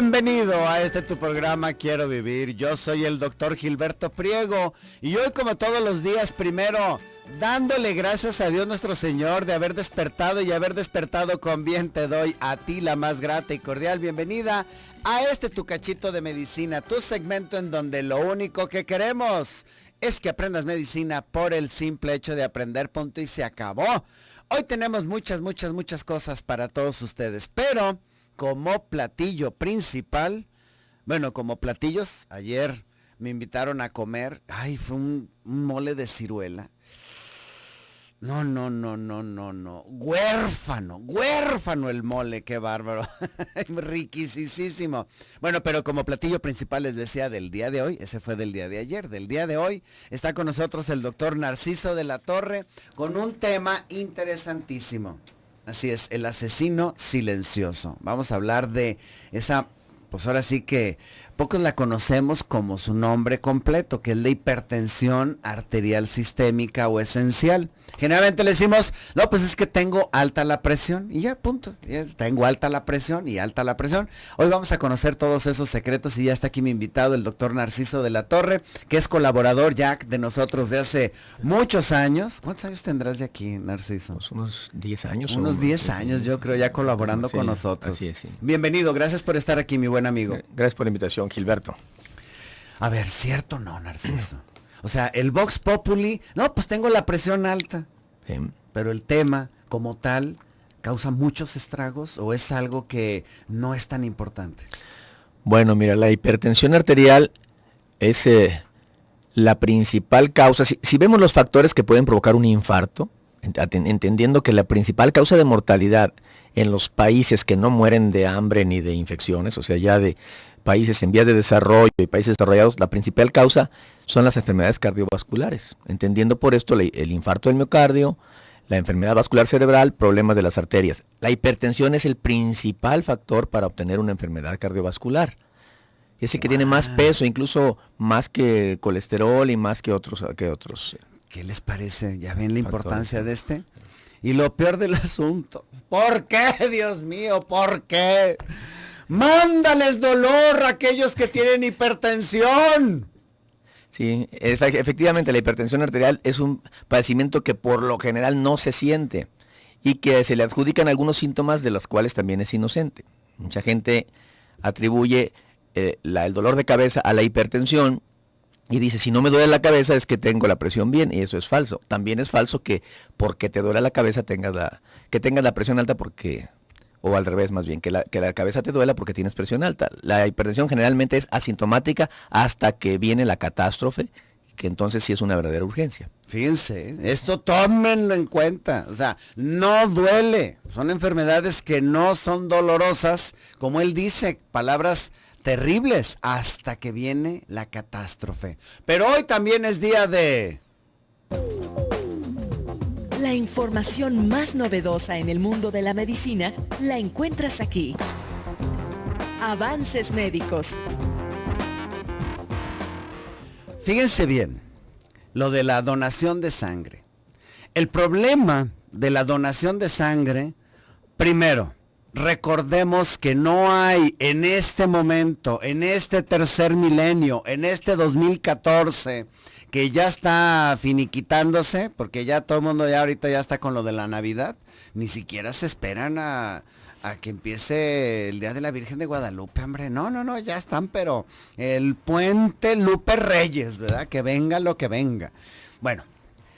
Bienvenido a tu programa Quiero Vivir. Yo soy el doctor Gilberto Priego y hoy, como todos los días, primero dándole gracias a Dios nuestro Señor de haber despertado y haber despertado con bien, te doy a ti la más grata y cordial bienvenida a tu cachito de medicina, tu segmento en donde lo único que queremos es que aprendas medicina por el simple hecho de aprender, punto y se acabó. Hoy tenemos muchas cosas para todos ustedes, pero como platillo principal, como platillos, ayer me invitaron a comer, fue un mole de ciruela. No, huérfano el mole, qué bárbaro, riquisísimo. Bueno, pero como platillo principal les decía del día de hoy, ese fue del día de ayer, del día de hoy, está con nosotros el doctor Narciso de la Torre con un tema interesantísimo. Así es, el asesino silencioso. Vamos a hablar de esa, pues ahora sí que pocos la conocemos como su nombre completo, que es la hipertensión arterial sistémica o esencial. Generalmente le decimos, no, pues es que tengo alta la presión y ya, punto. Ya tengo alta la presión y alta la presión. Hoy vamos a conocer todos esos secretos y ya está aquí mi invitado, el doctor Narciso de la Torre, que es colaborador ya de nosotros de hace muchos años. ¿Cuántos años tendrás de aquí, Narciso? Pues unos 10 años. Unos 10 años, yo creo, ya colaborando con nosotros. Así es, sí. Bienvenido, gracias por estar aquí, mi buen amigo. Gracias por la invitación, Gilberto. A ver, ¿cierto o no, Narciso? O sea, el Vox Populi, no, pues tengo la presión alta. Sí. Pero el tema, como tal, ¿causa muchos estragos o es algo que no es tan importante? Bueno, mira, la hipertensión arterial es la principal causa. Si vemos los factores que pueden provocar un infarto, entendiendo que la principal causa de mortalidad en los países que no mueren de hambre ni de infecciones, o sea, ya de países en vías de desarrollo y países desarrollados, la principal causa son las enfermedades cardiovasculares. Entendiendo por esto el infarto del miocardio, la enfermedad vascular cerebral, problemas de las arterias. La hipertensión es el principal factor para obtener una enfermedad cardiovascular. Es el que tiene más peso, incluso más que el colesterol y más que otros. ¿Qué les parece? ¿Ya ven la importancia de este? Y lo peor del asunto, ¿por qué, Dios mío? ¿Por qué? ¡Mándales dolor a aquellos que tienen hipertensión! Sí, efectivamente la hipertensión arterial es un padecimiento que por lo general no se siente y que se le adjudican algunos síntomas de los cuales también es inocente. Mucha gente atribuye el dolor de cabeza a la hipertensión y dice, si no me duele la cabeza es que tengo la presión bien, y eso es falso. También es falso que porque te duele la cabeza tengas la presión alta porque... O al revés, más bien, que la cabeza te duela porque tienes presión alta. La hipertensión generalmente es asintomática hasta que viene la catástrofe, que entonces sí es una verdadera urgencia. Fíjense, esto tómenlo en cuenta. O sea, no duele. Son enfermedades que no son dolorosas, como él dice, palabras terribles, hasta que viene la catástrofe. Pero hoy también es día de... La información más novedosa en el mundo de la medicina la encuentras aquí. Avances médicos. Fíjense bien, lo de la donación de sangre. El problema de la donación de sangre, primero, recordemos que no hay en este momento, en este tercer milenio, en este 2014, que ya está finiquitándose, porque ya todo el mundo ya ahorita ya está con lo de la Navidad, ni siquiera se esperan a que empiece el Día de la Virgen de Guadalupe, hombre, no, ya están, pero el puente Lupe Reyes, ¿verdad? Que venga lo que venga. Bueno,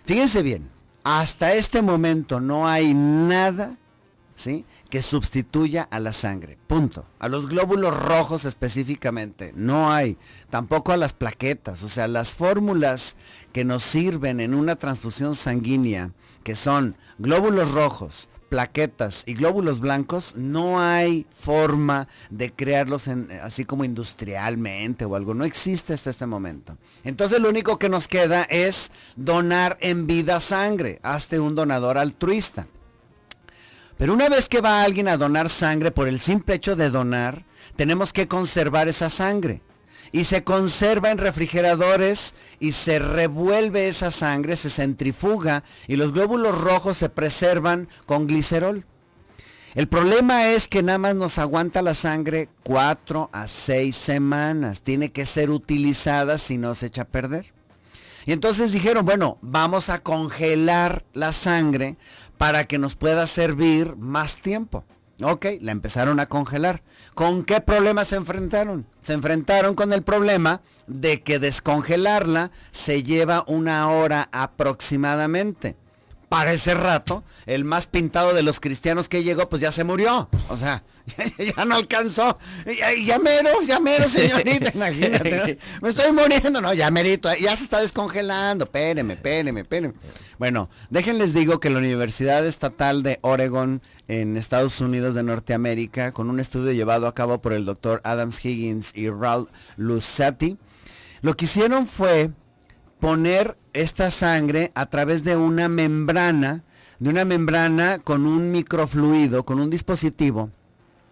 fíjense bien, hasta este momento no hay nada, ¿sí?, que sustituya a la sangre, punto. A los glóbulos rojos específicamente, no hay. Tampoco a las plaquetas, o sea, las fórmulas que nos sirven en una transfusión sanguínea, que son glóbulos rojos, plaquetas y glóbulos blancos, no hay forma de crearlos así como industrialmente o algo, no existe hasta este momento. Entonces lo único que nos queda es donar en vida sangre, hazte un donador altruista. Pero una vez que va alguien a donar sangre, por el simple hecho de donar, tenemos que conservar esa sangre. Y se conserva en refrigeradores y se revuelve esa sangre, se centrifuga y los glóbulos rojos se preservan con glicerol. El problema es que nada más nos aguanta la sangre 4 a 6 semanas. Tiene que ser utilizada si no se echa a perder. Y entonces dijeron, bueno, vamos a congelar la sangre para que nos pueda servir más tiempo. Ok, la empezaron a congelar. ¿Con qué problema se enfrentaron? Se enfrentaron con el problema de que descongelarla se lleva 1 hora aproximadamente. Para ese rato, el más pintado de los cristianos que llegó, pues ya se murió. O sea, ya no alcanzó. Ya mero, señorita, imagínate, ¿no? Me estoy muriendo. No, ya merito, ya se está descongelando. Espéreme. Bueno, déjenles digo que la Universidad Estatal de Oregon en Estados Unidos de Norteamérica, con un estudio llevado a cabo por el doctor Adams Higgins y Ralph Luzzati, lo que hicieron fue poner esta sangre a través de una membrana con un microfluido, con un dispositivo,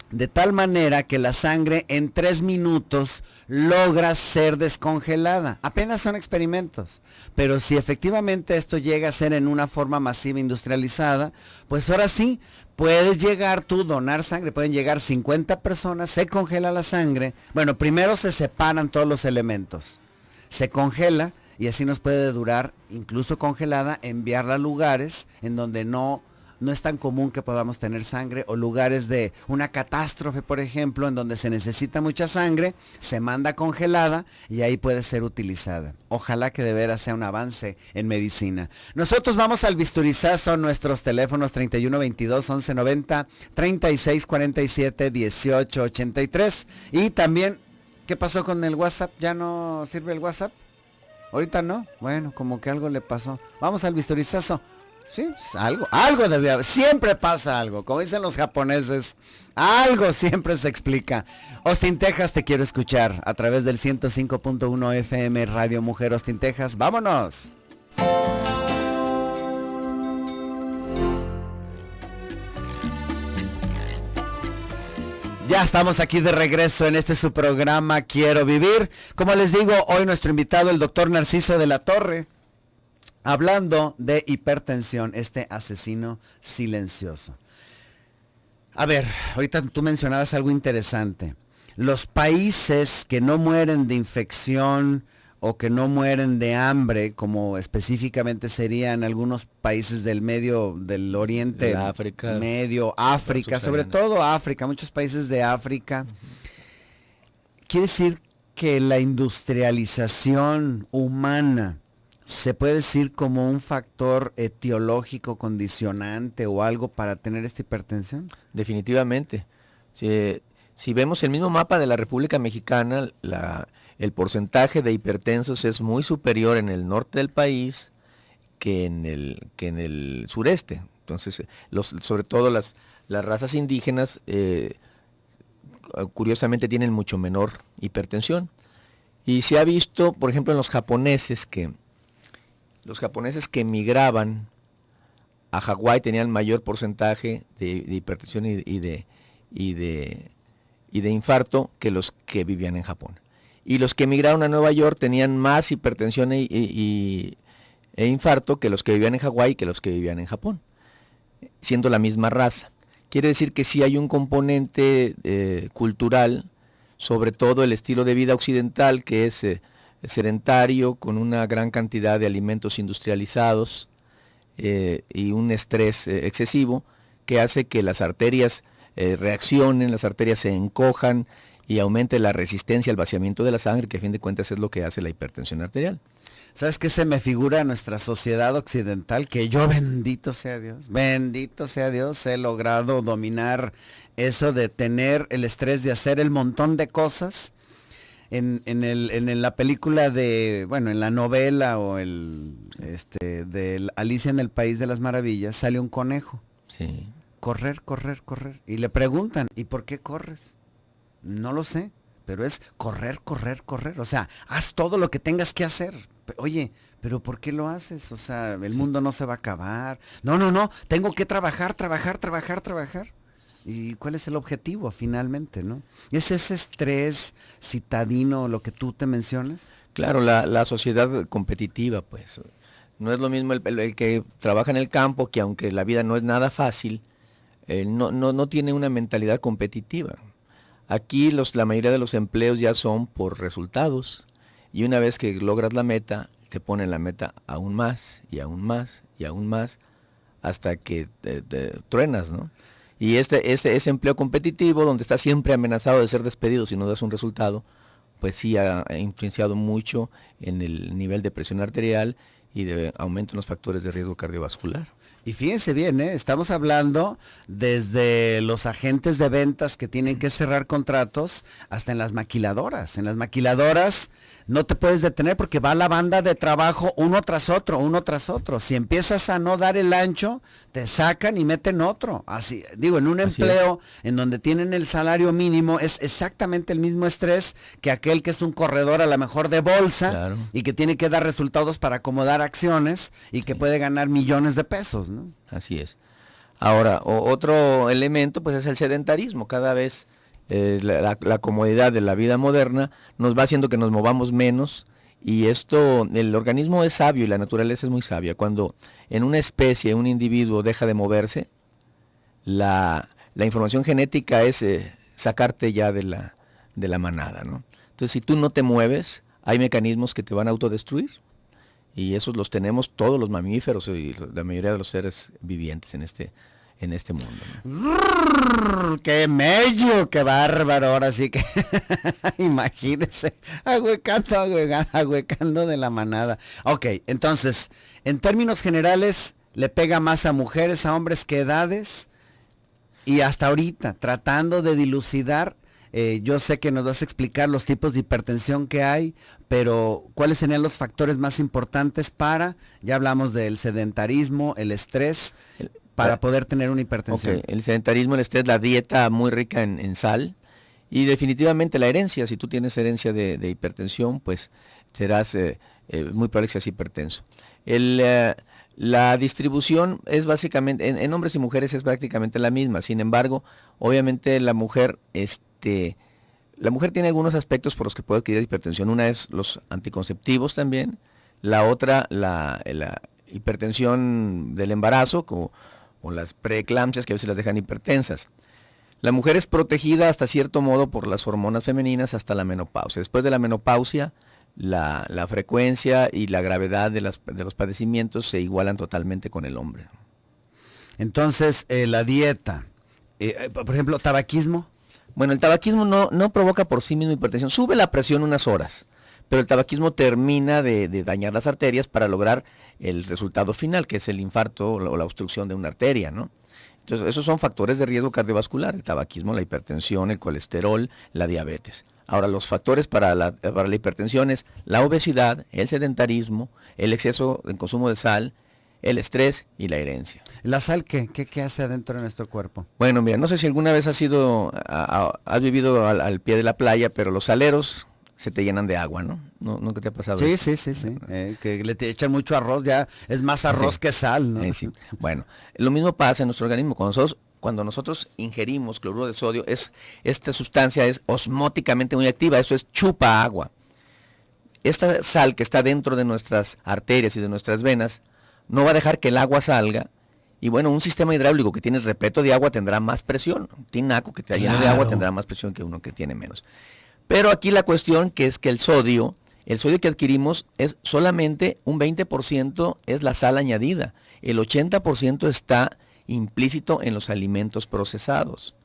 de tal manera que la sangre en 3 minutos logra ser descongelada. Apenas son experimentos, pero si efectivamente esto llega a ser en una forma masiva industrializada, pues ahora sí, puedes llegar tú, donar sangre, pueden llegar 50 personas, se congela la sangre. Bueno, primero se separan todos los elementos, se congela, y así nos puede durar, incluso congelada, enviarla a lugares en donde no es tan común que podamos tener sangre, o lugares de una catástrofe, por ejemplo, en donde se necesita mucha sangre, se manda congelada y ahí puede ser utilizada. Ojalá que de veras sea un avance en medicina. Nosotros vamos al bisturizazo, nuestros teléfonos 3122 1190, 3647 1883, y también, ¿qué pasó con el WhatsApp? ¿Ya no sirve el WhatsApp? Ahorita no, bueno, como que algo le pasó. Vamos al bisturizazo. Sí, algo debió haber. Siempre pasa algo, como dicen los japoneses, algo siempre se explica. Austin, Texas, te quiero escuchar a través del 105.1 FM Radio Mujer Austin, Texas. ¡Vámonos! Ya estamos aquí de regreso en este su programa Quiero Vivir. Como les digo, hoy nuestro invitado, el doctor Narciso de la Torre, hablando de hipertensión, este asesino silencioso. A ver, ahorita tú mencionabas algo interesante. Los países que no mueren de infección o que no mueren de hambre, como específicamente serían algunos países del del Oriente África, Medio, África, sobre todo África, muchos países de África. Quiere decir que la industrialización humana se puede decir como un factor etiológico condicionante o algo para tener esta hipertensión. Definitivamente. Si vemos el mismo mapa de la República Mexicana, el porcentaje de hipertensos es muy superior en el norte del país que en el sureste. Entonces, sobre todo las razas indígenas, curiosamente tienen mucho menor hipertensión. Y se ha visto, por ejemplo, en los japoneses que emigraban a Hawái tenían mayor porcentaje de hipertensión y de infarto que los que vivían en Japón. Y los que emigraron a Nueva York tenían más hipertensión e infarto que los que vivían en Hawái y que los que vivían en Japón, siendo la misma raza. Quiere decir que sí hay un componente cultural, sobre todo el estilo de vida occidental, que es sedentario, con una gran cantidad de alimentos industrializados y un estrés excesivo, que hace que las arterias reaccionen, las arterias se encojan y aumente la resistencia al vaciamiento de la sangre, que a fin de cuentas es lo que hace la hipertensión arterial. ¿Sabes qué se me figura en nuestra sociedad occidental? Que yo, bendito sea Dios, he logrado dominar eso de tener el estrés de hacer el montón de cosas. En la película en la novela o de Alicia en el País de las Maravillas, sale un conejo. Sí. Correr. Y le preguntan, ¿y por qué corres? No lo sé, pero es correr. O sea, haz todo lo que tengas que hacer. Oye, ¿pero por qué lo haces? O sea, el mundo no se va a acabar. No, tengo que trabajar. ¿Y cuál es el objetivo finalmente, no? ¿Es ese estrés citadino lo que tú te mencionas? Claro, la sociedad competitiva, pues. No es lo mismo el que trabaja en el campo, que aunque la vida no es nada fácil, no tiene una mentalidad competitiva. Aquí la mayoría de los empleos ya son por resultados, y una vez que logras la meta, te ponen la meta aún más, y aún más, y aún más, hasta que te truenas, ¿no? Y ese empleo competitivo, donde estás siempre amenazado de ser despedido si no das un resultado, pues sí ha influenciado mucho en el nivel de presión arterial y de aumento en los factores de riesgo cardiovascular. Y fíjense bien, estamos hablando desde los agentes de ventas que tienen que cerrar contratos hasta en las maquiladoras. En las maquiladoras no te puedes detener porque va la banda de trabajo uno tras otro, uno tras otro. Si empiezas a no dar el ancho, te sacan y meten otro. Así, digo, en un empleo en donde tienen el salario mínimo es exactamente el mismo estrés que aquel que es un corredor a lo mejor de bolsa, claro, y que tiene que dar resultados para acomodar acciones y que puede ganar millones de pesos, ¿no? Así es. Ahora, otro elemento pues es el sedentarismo. Cada vez la comodidad de la vida moderna nos va haciendo que nos movamos menos, y el organismo es sabio y la naturaleza es muy sabia. Cuando en una especie, un individuo deja de moverse, la información genética es sacarte ya de la manada, ¿no? Entonces, si tú no te mueves, hay mecanismos que te van a autodestruir, y esos los tenemos todos los mamíferos y la mayoría de los seres vivientes en este mundo, ¿no? ¡Qué mello! ¡Qué bárbaro! Ahora sí que imagínense, ahuecando de la manada. Ok, entonces, en términos generales, ¿le pega más a mujeres, a hombres? ¿Qué edades? Y hasta ahorita, tratando de dilucidar, yo sé que nos vas a explicar los tipos de hipertensión que hay, pero ¿cuáles serían los factores más importantes ya hablamos del sedentarismo, el estrés, para poder tener una hipertensión? Okay. El sedentarismo, el estrés, la dieta muy rica en sal, y definitivamente la herencia. Si tú tienes herencia de hipertensión, pues serás muy probable que seas hipertenso. La distribución es básicamente, en hombres y mujeres es prácticamente la misma. Sin embargo, obviamente la mujer tiene algunos aspectos por los que puede adquirir hipertensión. Una es los anticonceptivos también. La otra, la hipertensión del embarazo, o las preeclampsias, que a veces las dejan hipertensas. La mujer es protegida hasta cierto modo por las hormonas femeninas hasta la menopausia. Después de la menopausia, la frecuencia y la gravedad de los padecimientos se igualan totalmente con el hombre. Entonces, la dieta, por ejemplo, tabaquismo. Bueno, el tabaquismo no provoca por sí mismo hipertensión, sube la presión unas horas, pero el tabaquismo termina de dañar las arterias para lograr el resultado final, que es el infarto o la obstrucción de una arteria, ¿no? Entonces, esos son factores de riesgo cardiovascular: el tabaquismo, la hipertensión, el colesterol, la diabetes. Ahora, los factores para la hipertensión es la obesidad, el sedentarismo, el exceso de consumo de sal, el estrés y la herencia. ¿La sal qué hace adentro de nuestro cuerpo? Bueno, mira, no sé si alguna vez has vivido al pie de la playa, pero los saleros se te llenan de agua, ¿no? ¿Nunca te ha pasado eso? Sí. Que le te echan mucho arroz, ya es más arroz que sal, ¿no? Sí. Bueno, lo mismo pasa en nuestro organismo. Cuando nosotros ingerimos cloruro de sodio, esta sustancia es osmóticamente muy activa, eso es chupa agua. Esta sal que está dentro de nuestras arterias y de nuestras venas no va a dejar que el agua salga. Y bueno, un sistema hidráulico que tiene repleto de agua tendrá más presión. Un tinaco que te llena de agua tendrá más presión que uno que tiene menos. Pero aquí la cuestión que es que el sodio que adquirimos es solamente un 20% es la sal añadida. El 80% está implícito en los alimentos procesados,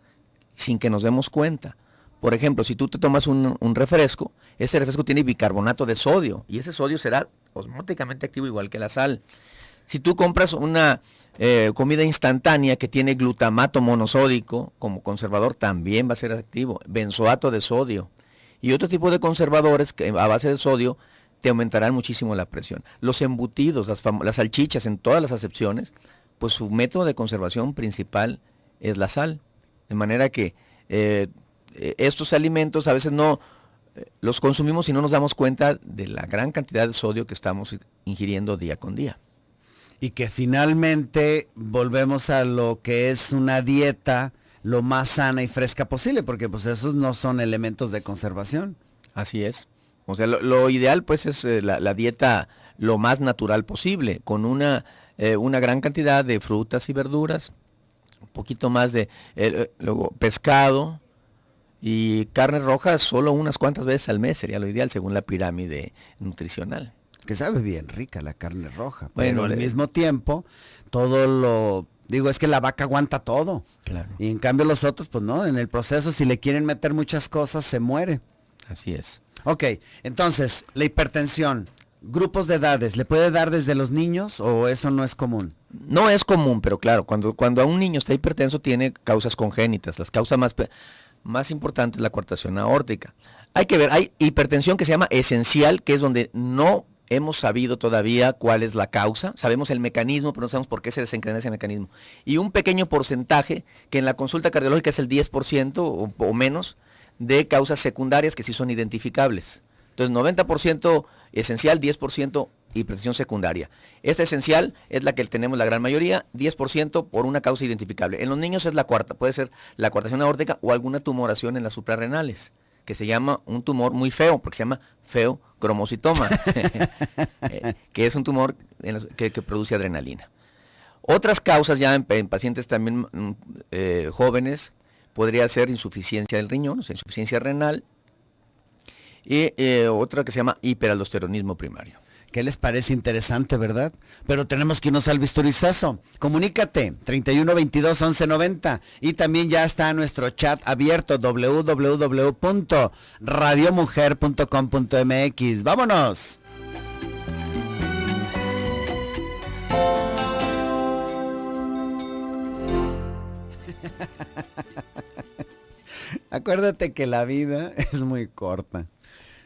sin que nos demos cuenta. Por ejemplo, si tú te tomas un refresco, ese refresco tiene bicarbonato de sodio, y ese sodio será osmóticamente activo igual que la sal. Si tú compras una comida instantánea que tiene glutamato monosódico como conservador, también va a ser activo, benzoato de sodio. Y otro tipo de conservadores que a base de sodio te aumentarán muchísimo la presión. Los embutidos, las salchichas en todas las acepciones, pues su método de conservación principal es la sal. De manera que estos alimentos a veces no los consumimos y no nos damos cuenta de la gran cantidad de sodio que estamos ingiriendo día con día. Y que finalmente volvemos a lo que es una dieta lo más sana y fresca posible, porque pues esos no son elementos de conservación. Así es. O sea, lo ideal pues es la dieta lo más natural posible, con una gran cantidad de frutas y verduras, un poquito más de luego pescado y carnes rojas solo unas cuantas veces al mes sería lo ideal según la pirámide nutricional. Que sabe bien rica la carne roja, Bueno, pero al mismo tiempo todo lo... Digo, es que la vaca aguanta todo. Claro. Y en cambio los otros, pues no, en el proceso si le quieren meter muchas cosas se muere. Así es. Ok, entonces, la hipertensión, grupos de edades, ¿le puede dar desde los niños o eso no es común? No es común, pero claro, cuando a un niño está hipertenso tiene causas congénitas. Las causas más importantes es la coartación aórtica. Hay que ver, hay hipertensión que se llama esencial, que es donde no hemos sabido todavía cuál es la causa, sabemos el mecanismo, pero no sabemos por qué se desencadena ese mecanismo. Y un pequeño porcentaje, que en la consulta cardiológica es el 10% o menos, de causas secundarias que sí son identificables. Entonces, 90% esencial, 10% hipertensión secundaria. Esta esencial es la que tenemos la gran mayoría, 10% por una causa identificable. En los niños es la cuarta, puede ser la coartación aórtica o alguna tumoración en las suprarrenales, que se llama un tumor muy feo, porque se llama feocromocitoma, que es un tumor que produce adrenalina. Otras causas ya en pacientes también jóvenes, podría ser insuficiencia del riñón, o sea, insuficiencia renal, y otra que se llama hiperaldosteronismo primario. ¿Qué les parece interesante, verdad? Pero tenemos que irnos al bisturizazo. Comunícate, 31 22 11 90. Y también ya está nuestro chat abierto, www.radiomujer.com.mx. ¡Vámonos! Acuérdate que la vida es muy corta.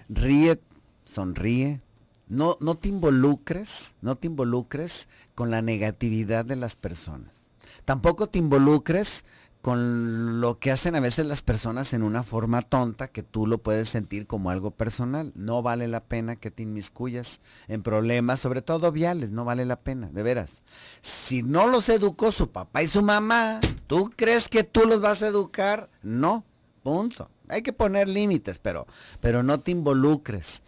Ríe, sonríe. No te involucres con la negatividad de las personas. Tampoco te involucres con lo que hacen a veces las personas en una forma tonta que tú lo puedes sentir como algo personal. No vale la pena que te inmiscuyas en problemas, sobre todo viales, no vale la pena, de veras. Si no los educó su papá y su mamá, ¿tú crees que tú los vas a educar? No, punto. Hay que poner límites, pero no te involucres.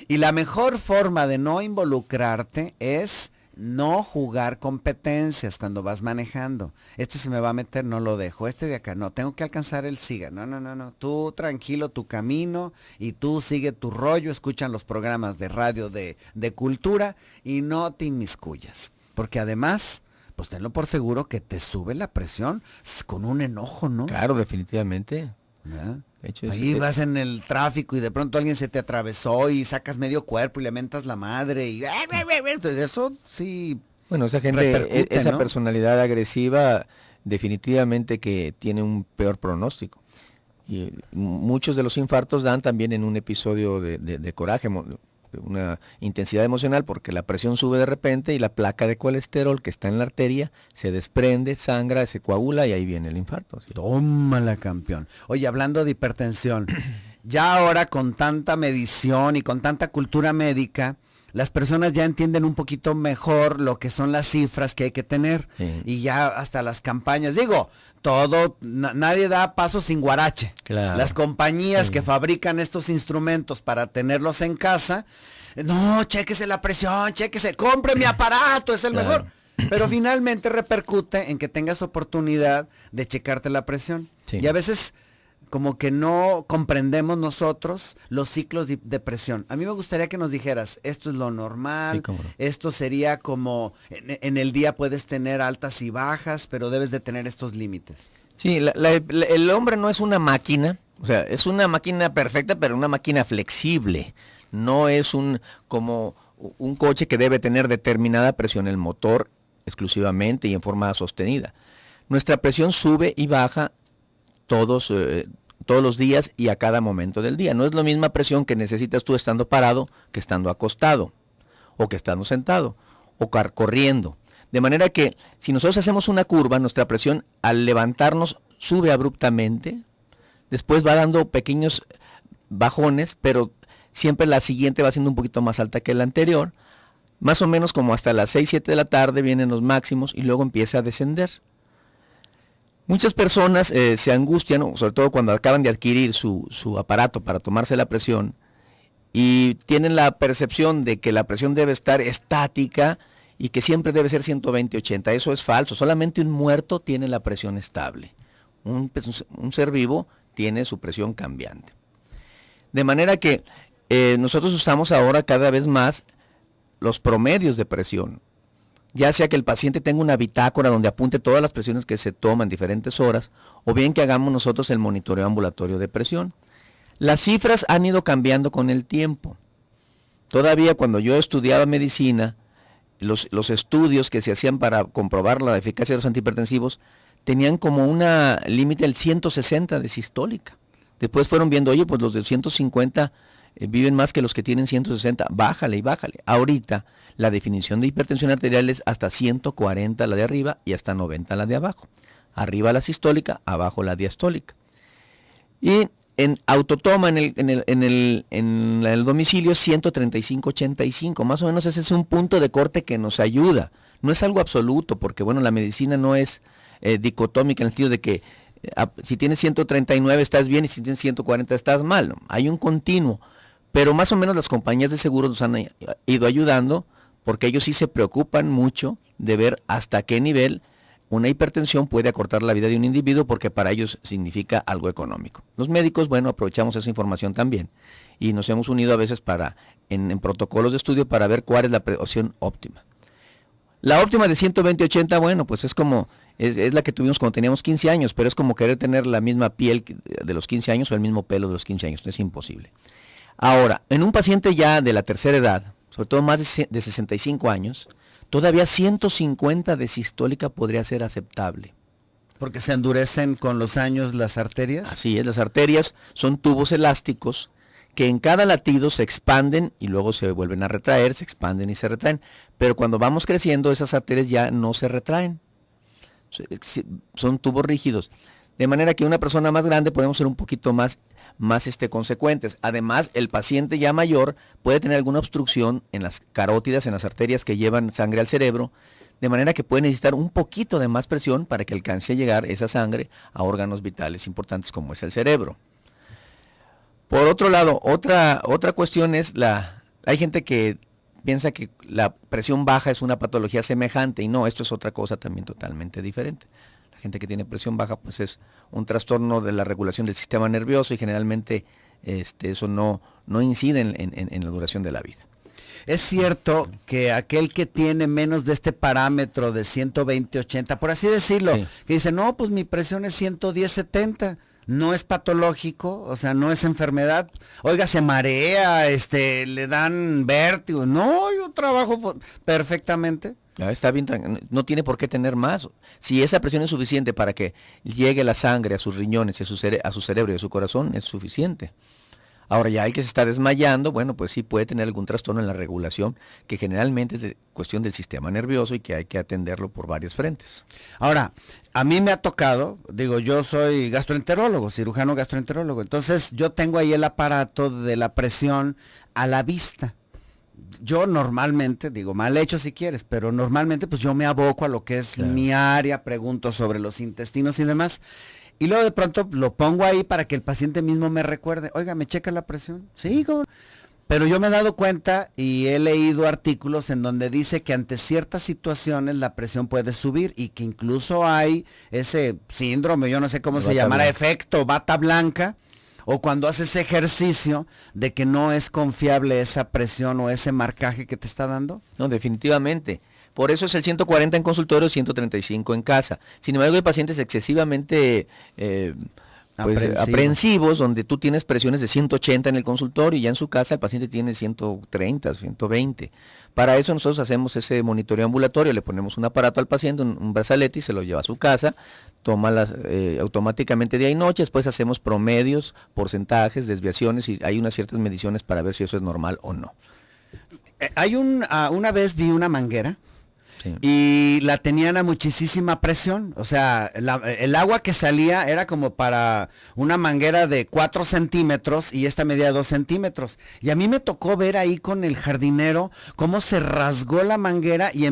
Y la mejor forma de no involucrarte es no jugar competencias cuando vas manejando. Este se me va a meter, no lo dejo. Este de acá, no, tengo que alcanzar el siga. No. Tú tranquilo tu camino y tú sigue tu rollo, escuchan los programas de radio de cultura y no te inmiscuyas. Porque además, pues tenlo por seguro que te sube la presión con un enojo, ¿no? Claro, definitivamente. ¿Verdad? De hecho, ahí vas en el tráfico y de pronto alguien se te atravesó y sacas medio cuerpo y le mentas la madre y entonces eso sí. Bueno, esa gente, esa ¿no? Personalidad agresiva definitivamente que tiene un peor pronóstico. Y muchos de los infartos dan también en un episodio de coraje, una intensidad emocional, porque la presión sube de repente y la placa de colesterol que está en la arteria se desprende, sangra, se coagula y ahí viene el infarto. ¿Sí? Tómala, campeón. Oye, hablando de hipertensión, ya ahora con tanta medición y con tanta cultura médica, las personas ya entienden un poquito mejor lo que son las cifras que hay que tener. Sí. Y ya hasta las campañas, digo, nadie da paso sin guarache. Claro. Las compañías que fabrican estos instrumentos para tenerlos en casa, no, chéquese la presión, chéquese, compre mi aparato, es el mejor. Pero finalmente repercute en que tengas oportunidad de checarte la presión. Sí. Y a veces como que no comprendemos nosotros los ciclos de presión. A mí me gustaría que nos dijeras, esto es lo normal, sí, esto sería como, en el día puedes tener altas y bajas, pero debes de tener estos límites. Sí, el hombre no es una máquina, o sea, es una máquina perfecta, pero una máquina flexible. No es como un coche que debe tener determinada presión el motor exclusivamente y en forma sostenida. Nuestra presión sube y baja todos los días y a cada momento del día. No es la misma presión que necesitas tú estando parado que estando acostado, o que estando sentado, o corriendo. De manera que si nosotros hacemos una curva, nuestra presión al levantarnos sube abruptamente, después va dando pequeños bajones, pero siempre la siguiente va siendo un poquito más alta que la anterior. Más o menos como hasta las 6, 7 de la tarde vienen los máximos y luego empieza a descender. Muchas personas se angustian, sobre todo cuando acaban de adquirir su aparato para tomarse la presión y tienen la percepción de que la presión debe estar estática y que siempre debe ser 120/80. Eso es falso. Solamente un muerto tiene la presión estable. Un ser vivo tiene su presión cambiante. De manera que nosotros usamos ahora cada vez más los promedios de presión. Ya sea que el paciente tenga una bitácora donde apunte todas las presiones que se toman en diferentes horas, o bien que hagamos nosotros el monitoreo ambulatorio de presión. Las cifras han ido cambiando con el tiempo. Todavía cuando yo estudiaba medicina, los estudios que se hacían para comprobar la eficacia de los antihipertensivos tenían como una límite del 160 de sistólica. Después fueron viendo, oye, pues los de 150 viven más que los que tienen 160, bájale y bájale. Ahorita la definición de hipertensión arterial es hasta 140 la de arriba y hasta 90 la de abajo. Arriba la sistólica, abajo la diastólica. Y en autotoma en el domicilio 135/85, más o menos ese es un punto de corte que nos ayuda. No es algo absoluto, porque bueno, la medicina no es dicotómica en el sentido de que si tienes 139 estás bien y si tienes 140 estás mal. ¿No? Hay un continuo, pero más o menos las compañías de seguros nos han ido ayudando, porque ellos sí se preocupan mucho de ver hasta qué nivel una hipertensión puede acortar la vida de un individuo, porque para ellos significa algo económico. Los médicos, bueno, aprovechamos esa información también y nos hemos unido a veces en protocolos de estudio para ver cuál es la presión óptima. La óptima de 120/80, bueno, pues es la que tuvimos cuando teníamos 15 años, pero es como querer tener la misma piel de los 15 años o el mismo pelo de los 15 años, es imposible. Ahora, en un paciente ya de la tercera edad, sobre todo más de 65 años, todavía 150 de sistólica podría ser aceptable. Porque se endurecen con los años las arterias. Así es, las arterias son tubos elásticos que en cada latido se expanden y luego se vuelven a retraer, se expanden y se retraen. Pero cuando vamos creciendo, esas arterias ya no se retraen. Son tubos rígidos. De manera que una persona más grande podemos ser un poquito más consecuentes. Además, el paciente ya mayor puede tener alguna obstrucción en las carótidas, en las arterias que llevan sangre al cerebro, de manera que puede necesitar un poquito de más presión para que alcance a llegar esa sangre a órganos vitales importantes como es el cerebro. Por otro lado, otra cuestión es hay gente que piensa que la presión baja es una patología semejante, y no, esto es otra cosa también totalmente diferente. La gente que tiene presión baja pues es un trastorno de la regulación del sistema nervioso, y generalmente eso no incide en la duración de la vida. Es cierto que aquel que tiene menos de este parámetro de 120/80, por así decirlo, sí, que dice, no, pues mi presión es 110/70, no es patológico, o sea, no es enfermedad, oiga, se marea, le dan vértigo, no, yo trabajo perfectamente. Ya está bien, no tiene por qué tener más. Si esa presión es suficiente para que llegue la sangre a sus riñones, a su cerebro y a su corazón, es suficiente. Ahora ya el que se está desmayando, bueno, pues sí puede tener algún trastorno en la regulación, que generalmente es cuestión del sistema nervioso y que hay que atenderlo por varios frentes. Ahora, a mí me ha tocado, yo soy gastroenterólogo, cirujano gastroenterólogo, entonces yo tengo ahí el aparato de la presión a la vista. Yo normalmente, mal hecho si quieres, pero normalmente pues yo me aboco a lo que es mi área, pregunto sobre los intestinos y demás. Y luego de pronto lo pongo ahí para que el paciente mismo me recuerde, oiga, ¿me checa la presión? Sí, pero yo me he dado cuenta y he leído artículos en donde dice que ante ciertas situaciones la presión puede subir, y que incluso hay ese síndrome, yo no sé cómo se llamará, efecto bata blanca, o cuando haces ejercicio, de que no es confiable esa presión o ese marcaje que te está dando. No, definitivamente. Por eso es el 140 en consultorio, 135 en casa. Sin embargo, hay pacientes excesivamente aprensivos, donde tú tienes presiones de 180 en el consultorio y ya en su casa el paciente tiene 130, 120. Para eso nosotros hacemos ese monitoreo ambulatorio, le ponemos un aparato al paciente, un brazalete, y se lo lleva a su casa, toma automáticamente día y noche. Después hacemos promedios, porcentajes, desviaciones, y hay unas ciertas mediciones para ver si eso es normal o no. Una vez vi una manguera. Sí. Y la tenían a muchísima presión, o sea, el agua que salía era como para una manguera de 4 centímetros y esta medía 2 centímetros. Y a mí me tocó ver ahí con el jardinero cómo se rasgó la manguera y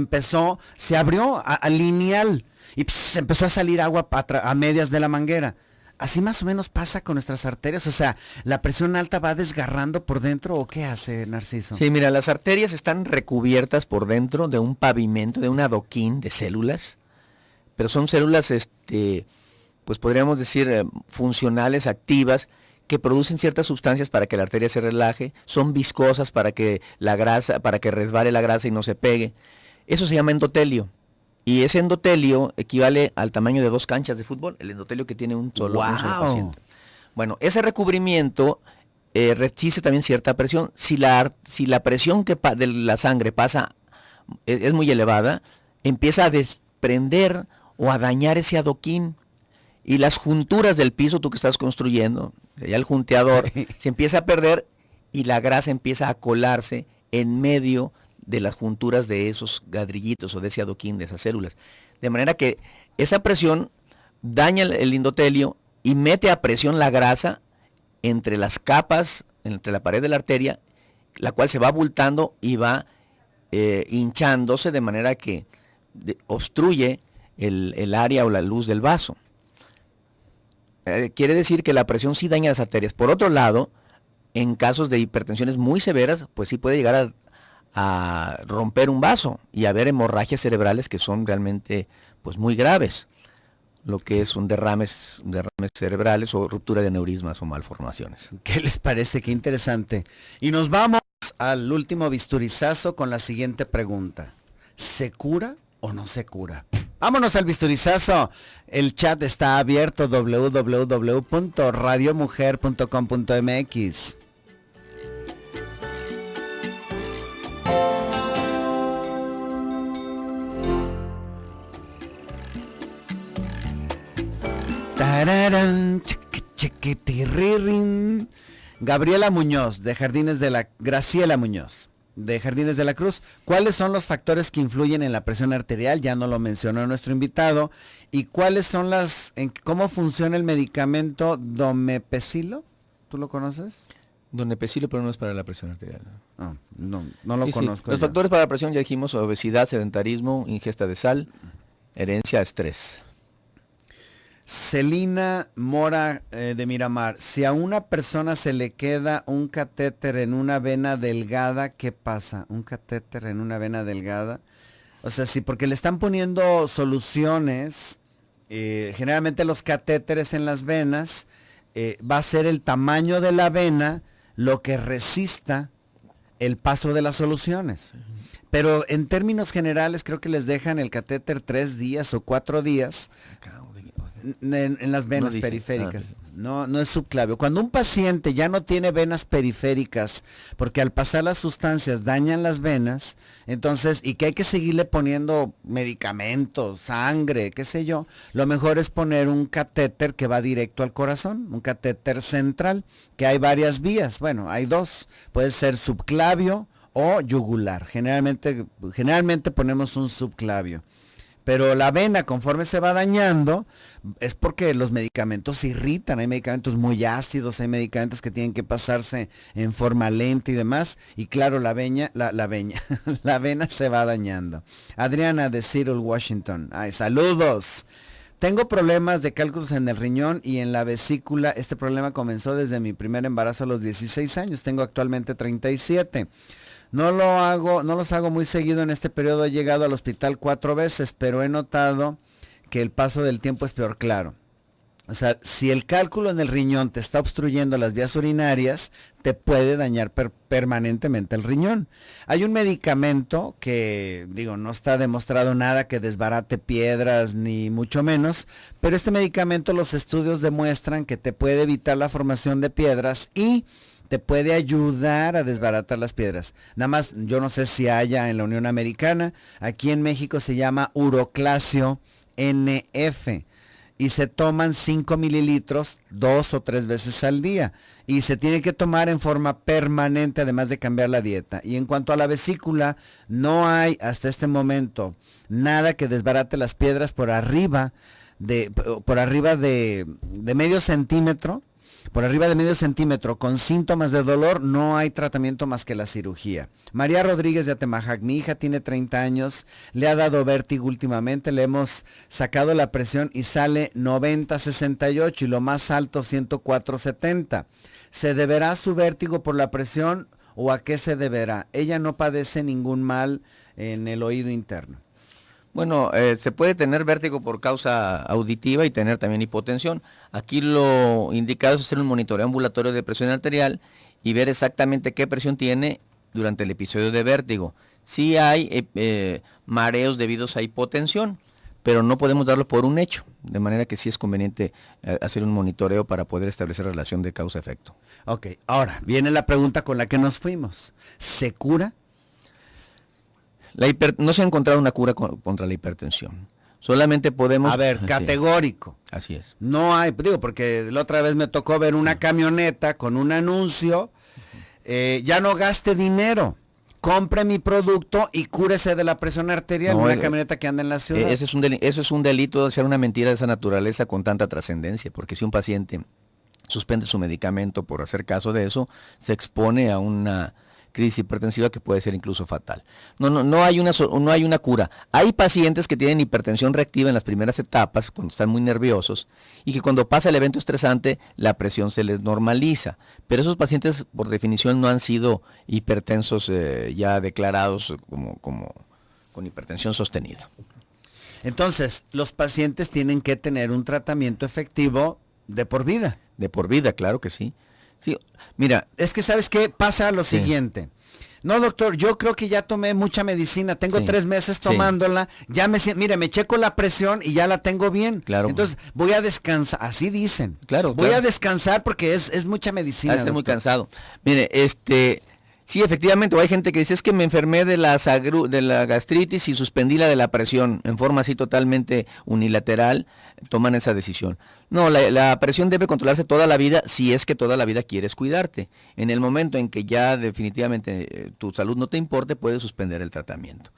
se abrió a lineal y empezó a salir agua a medias de la manguera. así más o menos pasa con nuestras arterias. O sea, ¿la presión alta va desgarrando por dentro o qué hace, Narciso? Sí, mira, las arterias están recubiertas por dentro de un pavimento, de un adoquín de células, pero son células, pues podríamos decir, funcionales, activas, que producen ciertas sustancias para que la arteria se relaje, son viscosas para que para que resbale la grasa y no se pegue. Eso se llama endotelio. Y ese endotelio equivale al tamaño de 2 canchas de fútbol, el endotelio que tiene un solo paciente. Bueno, ese recubrimiento resiste también cierta presión. Si la presión de la sangre es muy elevada, empieza a desprender o a dañar ese adoquín. Y las junturas del piso, tú que estás construyendo, ya el junteador, se empieza a perder y la grasa empieza a colarse en medio de las junturas de esos ladrillitos o de ese adoquín, de esas células. De manera que esa presión daña el endotelio y mete a presión la grasa entre las capas, entre la pared de la arteria, la cual se va abultando y va hinchándose de manera que obstruye el área o la luz del vaso. Quiere decir que la presión sí daña las arterias. Por otro lado, en casos de hipertensiones muy severas, pues sí puede llegar a romper un vaso y haber hemorragias cerebrales que son realmente pues muy graves, lo que es un derrames cerebrales o ruptura de aneurismas o malformaciones. ¿Qué les parece? Qué interesante. Y nos vamos al último bisturizazo con la siguiente pregunta. ¿Se cura o no se cura? Vámonos al bisturizazo. El chat está abierto, www.radiomujer.com.mx. Tararán, chiquitirririn. Graciela Muñoz, de Jardines de la Cruz. ¿Cuáles son los factores que influyen en la presión arterial? Ya no lo mencionó nuestro invitado. ¿Y cuáles son cómo funciona el medicamento Domepecilo? ¿Tú lo conoces? Domepecilo, pero no es para la presión arterial. No lo conozco. Los factores para la presión ya dijimos: obesidad, sedentarismo, ingesta de sal, herencia, estrés. Celina Mora de Miramar, si a una persona se le queda un catéter en una vena delgada, ¿qué pasa? Un catéter en una vena delgada. O sea, sí, porque le están poniendo soluciones, generalmente los catéteres en las venas, va a ser el tamaño de la vena lo que resista el paso de las soluciones. Pero en términos generales creo que les dejan el catéter 3 días o 4 días. En las venas periféricas. No es subclavio. Cuando un paciente ya no tiene venas periféricas, porque al pasar las sustancias dañan las venas, entonces, y que hay que seguirle poniendo medicamentos, sangre, qué sé yo, lo mejor es poner un catéter que va directo al corazón, un catéter central, que hay varias vías. Bueno, hay 2. Puede ser subclavio o yugular. Generalmente ponemos un subclavio. Pero la vena, conforme se va dañando, es porque los medicamentos irritan. Hay medicamentos muy ácidos, hay medicamentos que tienen que pasarse en forma lenta y demás. Y claro, la vena se va dañando. Adriana de Seattle, Washington. Ay, saludos. Tengo problemas de cálculos en el riñón y en la vesícula. Este problema comenzó desde mi primer embarazo a los 16 años. Tengo actualmente 37. No los hago muy seguido en este periodo. He llegado al hospital 4 veces, pero he notado que el paso del tiempo es peor, claro. O sea, si el cálculo en el riñón te está obstruyendo las vías urinarias, te puede dañar permanentemente el riñón. Hay un medicamento que, no está demostrado nada que desbarate piedras, ni mucho menos, pero este medicamento, los estudios demuestran que te puede evitar la formación de piedras y te puede ayudar a desbaratar las piedras. Nada más, yo no sé si haya en la Unión Americana. Aquí en México se llama Uroclasio NF. Y se toman 5 mililitros 2 o 3 veces al día. Y se tiene que tomar en forma permanente, además de cambiar la dieta. Y en cuanto a la vesícula, no hay hasta este momento nada que desbarate las piedras por arriba de medio centímetro. por arriba de medio centímetro, con síntomas de dolor, no hay tratamiento más que la cirugía. María Rodríguez de Atemajac, mi hija tiene 30 años, le ha dado vértigo últimamente, le hemos sacado la presión y sale 90-68 y lo más alto 104-70. ¿Se deberá su vértigo por la presión o a qué se deberá? Ella no padece ningún mal en el oído interno. Bueno, se puede tener vértigo por causa auditiva y tener también hipotensión. Aquí lo indicado es hacer un monitoreo ambulatorio de presión arterial y ver exactamente qué presión tiene durante el episodio de vértigo. Sí hay mareos debidos a hipotensión, pero no podemos darlo por un hecho, de manera que sí es conveniente hacer un monitoreo para poder establecer relación de causa-efecto. Ok, ahora viene la pregunta con la que nos fuimos. ¿Se cura? No se ha encontrado una cura contra la hipertensión. Solamente podemos... A ver, categórico. Así es. No hay, digo, porque la otra vez me tocó ver una camioneta con un anuncio, ya no gaste dinero, compre mi producto y cúrese de la presión arterial, una camioneta que anda en la ciudad. Eso es un delito de hacer una mentira de esa naturaleza con tanta trascendencia, porque si un paciente suspende su medicamento por hacer caso de eso, se expone a una crisis hipertensiva que puede ser incluso fatal. No hay una cura. Hay pacientes que tienen hipertensión reactiva en las primeras etapas, cuando están muy nerviosos, y que cuando pasa el evento estresante, la presión se les normaliza. Pero esos pacientes, por definición, no han sido hipertensos ya declarados como con hipertensión sostenida. Entonces, los pacientes tienen que tener un tratamiento efectivo de por vida. De por vida, claro que sí. Sí, mira, es que ¿sabes qué? Pasa lo siguiente. No, doctor, yo creo que ya tomé mucha medicina, tengo 3 meses tomándola, ya me checo la presión y ya la tengo bien. Claro. Entonces voy a descansar, así dicen. Claro. Voy a descansar porque es mucha medicina. Va a estar muy cansado. Mire, sí, efectivamente, hay gente que dice, es que me enfermé de la gastritis y suspendí la de la presión, en forma así totalmente unilateral, toman esa decisión. No, la presión debe controlarse toda la vida si es que toda la vida quieres cuidarte. En el momento en que ya definitivamente tu salud no te importe, puedes suspender el tratamiento.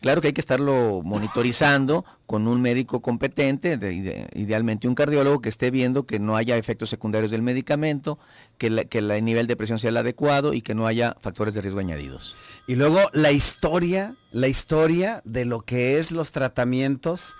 Claro que hay que estarlo monitorizando con un médico competente, idealmente un cardiólogo que esté viendo que no haya efectos secundarios del medicamento, que el nivel de presión sea el adecuado y que no haya factores de riesgo añadidos. Y luego la historia de lo que es los tratamientos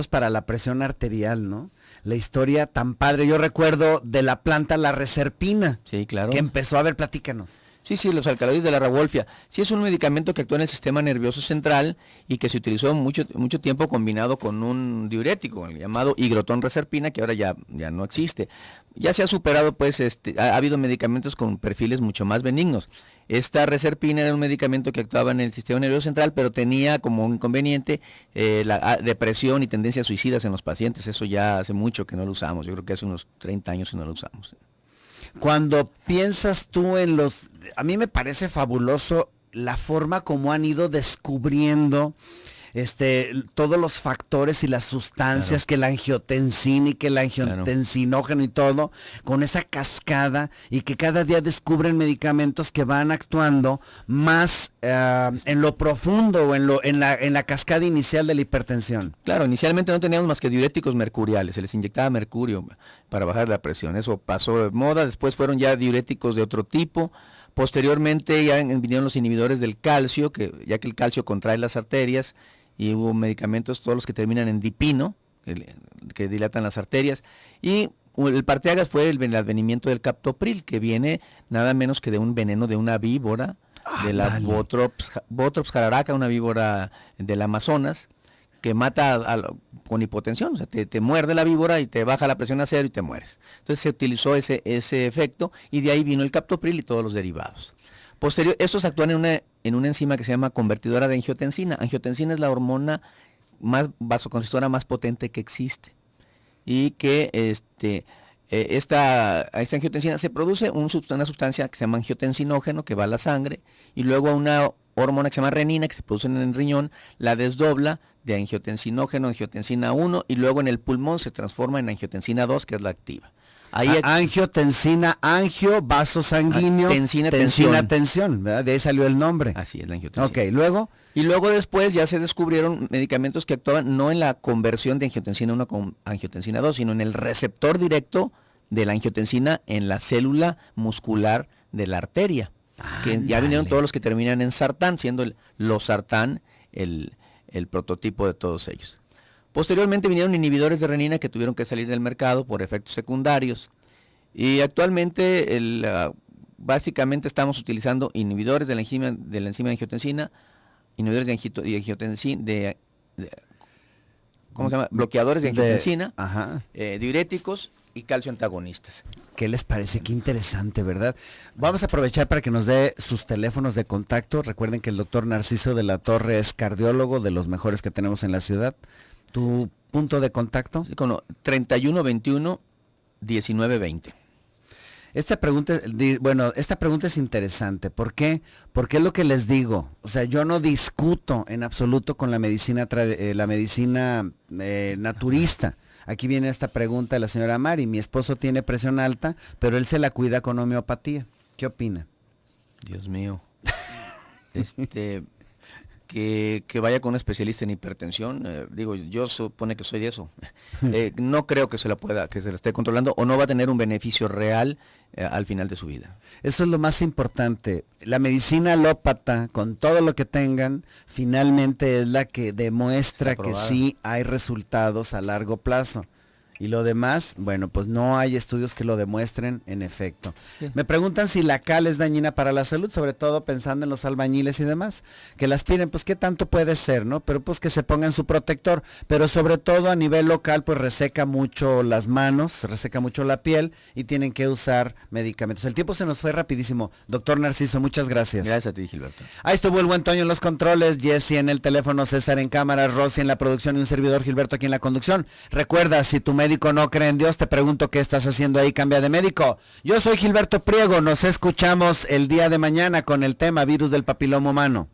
para la presión arterial, ¿no? La historia tan padre. Yo recuerdo de la planta la reserpina. Sí, claro. Que empezó, a ver, platícanos. Sí, los alcaloides de la Rauwolfia. Sí, es un medicamento que actúa en el sistema nervioso central y que se utilizó mucho tiempo combinado con un diurético, el llamado higrotón reserpina, que ahora ya no existe. Ya se ha superado, pues, ha habido medicamentos con perfiles mucho más benignos. Esta reserpina era un medicamento que actuaba en el sistema nervioso central, pero tenía como un inconveniente la depresión y tendencias suicidas en los pacientes. Eso ya hace mucho que no lo usamos. Yo creo que hace unos 30 años que no lo usamos. Cuando piensas tú a mí me parece fabuloso la forma como han ido descubriendo todos los factores y las sustancias, que la angiotensina y que el angiotensinógeno y todo, con esa cascada, y que cada día descubren medicamentos que van actuando más en lo profundo o en la cascada inicial de la hipertensión. Claro, inicialmente no teníamos más que diuréticos mercuriales, se les inyectaba mercurio para bajar la presión, eso pasó de moda, después fueron ya diuréticos de otro tipo. Posteriormente ya vinieron los inhibidores del calcio, ya que el calcio contrae las arterias, y hubo medicamentos, todos los que terminan en dipino, que dilatan las arterias, y el parteaguas fue el advenimiento del captopril, que viene nada menos que de un veneno de una víbora, de la Botrops jararaca, una víbora del Amazonas, que mata con hipotensión, o sea, te muerde la víbora y te baja la presión a cero y te mueres. Entonces se utilizó ese efecto y de ahí vino el captopril y todos los derivados. Estos actúan en una enzima que se llama convertidora de angiotensina. Angiotensina es la hormona más vasoconstrictora más potente que existe. Y que esta angiotensina se produce una sustancia que se llama angiotensinógeno que va a la sangre, y luego una hormona que se llama renina que se produce en el riñón, la desdobla de angiotensinógeno, angiotensina 1, y luego en el pulmón se transforma en angiotensina 2, que es la activa. Angiotensina, vaso sanguíneo, tensina, tensión, ¿verdad? De ahí salió el nombre. Así es, la angiotensina. Ok, luego. Y luego después ya se descubrieron medicamentos que actuaban no en la conversión de angiotensina 1 con angiotensina 2, sino en el receptor directo de la angiotensina en la célula muscular de la arteria. Que ya vinieron todos los que terminan en sartán, siendo el losartán el prototipo de todos ellos. Posteriormente vinieron inhibidores de renina que tuvieron que salir del mercado por efectos secundarios. Y actualmente básicamente estamos utilizando inhibidores de la enzima de angiotensina, inhibidores de angiotensina, ¿cómo se llama? Bloqueadores de angiotensina, diuréticos y calcio antagonistas. ¿Qué les parece? Qué interesante, ¿verdad? Vamos a aprovechar para que nos dé sus teléfonos de contacto. Recuerden que el doctor Narciso de la Torre es cardiólogo, de los mejores que tenemos en la ciudad. ¿Tu punto de contacto? Sí, 3121 1920. Esta pregunta es interesante. ¿Por qué? Porque es lo que les digo. O sea, yo no discuto en absoluto con la medicina naturista. Aquí viene esta pregunta de la señora Mari. Mi esposo tiene presión alta, pero él se la cuida con homeopatía. ¿Qué opina? Dios mío. Que vaya con un especialista en hipertensión. Yo supone que soy de eso. No creo que se la esté controlando o no va a tener un beneficio real al final de su vida. Eso es lo más importante. La medicina alópata, con todo lo que tengan, finalmente es la que demuestra que sí hay resultados a largo plazo. Y lo demás, bueno, pues no hay estudios que lo demuestren en efecto. Sí. Me preguntan si la cal es dañina para la salud, sobre todo pensando en los albañiles y demás. Que la aspiren, pues qué tanto puede ser, ¿no? Pero pues que se pongan su protector. Pero sobre todo a nivel local, pues reseca mucho las manos, reseca mucho la piel y tienen que usar medicamentos. El tiempo se nos fue rapidísimo. Doctor Narciso, muchas gracias. Gracias a ti, Gilberto. Ahí estuvo el buen Toño en los controles, Jesse en el teléfono, César en cámara, Rosy en la producción y un servidor Gilberto aquí en la conducción. Recuerda, si tu médico no cree en Dios, te pregunto qué estás haciendo ahí, cambia de médico. Yo soy Gilberto Priego, nos escuchamos el día de mañana con el tema virus del papiloma humano.